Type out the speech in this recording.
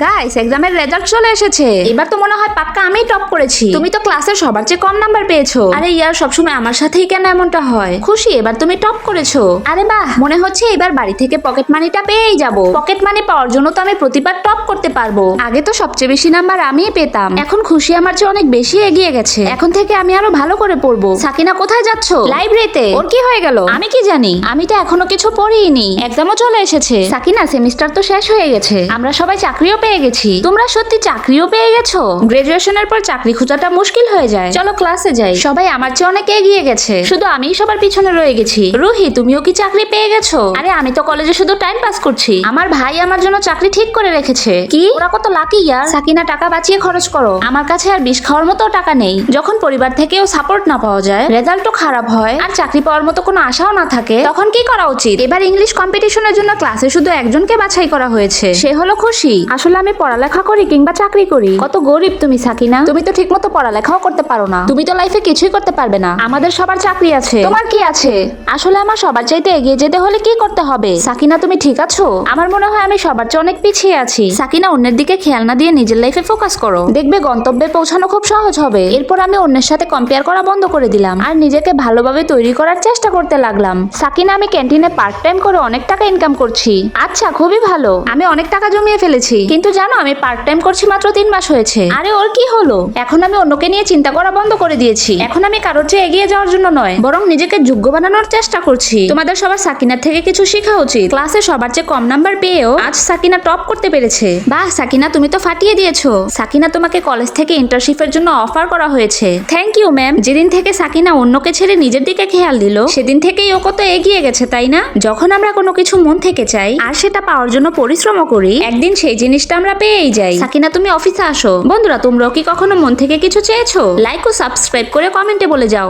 Guys, এক্সামের result চলে এসেছে। এবার তো মনে হয় পাক্কা আমিই টপ করেছি। তুমি তো ক্লাসের সবার চেয়ে কম নাম্বার পেয়েছো। আরে ইয়ার, সবসময় আমার সাথেই কেন এমনটা হয়? খুশি, এবার তুমি টপ করেছো। আরে বাহ, মনে হচ্ছে এবার বাড়ি থেকে পকেট মানিটা পেয়েই যাব। পকেট মানি পাওয়ার জন্য তো আমি প্রতিবার টপ করতে পারবো। আগে তো সবচেয়ে বেশি নাম্বার আমিই পেতাম, এখন খুশি আমার চেয়ে অনেক বেশি এগিয়ে গেছে। এখন থেকে আমি আরো ভালো করে পড়বো। সাকিনা, কোথায় যাচ্ছো? লাইব্রেরিতে। ওর কি হয়ে গেল? আমি কি জানি, আমি তো এখনো কিছু পড়িনি। এক্সামও চলে এসেছে। সাকিনা, সেমিস্টার তো শেষ হয়ে গেছে, আমরা সবাই চাকরিও পেয়ে গেছি। তোমরা সত্যি চাকরিও পেয়ে গেছো? গ্রাজুয়েশনের পর চাকরি খোঁজাটা মুশকিল হয়ে যায়। চলো ক্লাসে যাই। সবাই আমার চেয়ে অনেক এগিয়ে গেছে, শুধু আমিই সবার পিছনে রয়ে গেছি। রুহি, তুমিও কি চাকরি পেয়ে গেছো? আরে আমি তো কলেজে শুধু টাইম পাস করছি। আমার ভাই আমার জন্য চাকরি ঠিক করে রেখেছে। কি, ওরা কত লাকি ইয়ার। সাকিনা, টাকা বাঁচিয়ে খরচ করো। আমার কাছে আর বিষ খাওয়ার মতো টাকা নেই। যখন পরিবার থেকেও সাপোর্ট না পাওয়া যায়, রেজাল্টও খারাপ হয়, আর চাকরি পাওয়ার মতো কোনো আশাও না থাকে, তখন কি করা উচিত? এবার ইংলিশ কম্পিটিশনের জন্য ক্লাসে শুধু একজনকে বাছাই করা হয়েছে, সে হলো খুশি। আসলে আমি পড়ালেখা করি কিংবা চাকরি করি। কত গরিব তুমি সাকিনা, তুমি তো ঠিকমতো পড়ালেখাও করতে পারো না। তুমি তো লাইফে কিছুই করতে পারবে না। আমাদের সবার চাকরি আছে, তোমার কি আছে? আসলে আমার সবার চাইতে এগিয়ে যেতে হলে কি করতে হবে? সাকিনা, তুমি ঠিক আছো? আমার মনে হয় আমি সবার চেয়ে অনেক পিছিয়ে আছি। সাকিনা, অন্যের দিকে খেয়াল না দিয়ে নিজের লাইফে ফোকাস করো, দেখবে গন্তব্যে পৌঁছানো খুব সহজ হবে। এরপর আমি অন্যের সাথে কম্পেয়ার করা বন্ধ করে দিলাম আর নিজেকে ভালোভাবে তৈরি করার চেষ্টা করতে লাগলাম। সাকিনা, আমি ক্যান্টিনে পার্ট টাইম করে অনেক টাকা ইনকাম করছি। আচ্ছা, খুবই ভালো। আমি অনেক টাকা জমিয়ে ফেলেছি, কিন্তু জানো আমি পার্ট টাইম করছি মাত্র 3 মাস হয়েছে। আরে ওর কি হলো? এখন আমি অন্যকে নিয়ে চিন্তা করা বন্ধ করে দিয়েছি। এখন আমি কারোর চেয়ে এগিয়ে যাওয়ার জন্য নয়, বরং নিজেকে যোগ্য বানানোর চেষ্টা করছি। তোমাদের সবার সাকিনার থেকে কিছু শেখা উচিত। ক্লাসে সবার চেয়ে কম নাম্বার পেয়েও আজ সাকিনা টপ করতে পেরেছে। বাহ সাকিনা, তুমি তো ফাটিয়ে দিয়েছো। সাকিনা, তোমাকে কলেজ থেকে ইন্টার্নশিপের জন্য অফার করা হয়েছে। Thank you ma'am. যেদিন থেকে সাকিনা অন্যকে ছেড়ে নিজের দিকে খেয়াল দিল, সেদিন থেকেই ও কত এগিয়ে গেছে, তাই না? যখন আমরা কোনো কিছু মন থেকে চাই আর সেটা পাওয়ার জন্য পরিশ্রম করি, একদিন সেই জিনিসটা আমরা পেয়েই যাই। সাকিনা, তুমি অফিসে আসো। বন্ধুরা, তোমরাও কি কখনো মন থেকে কিছু চেয়েছো? লাইক ও সাবস্ক্রাইব করে কমেন্টে বলে যাও।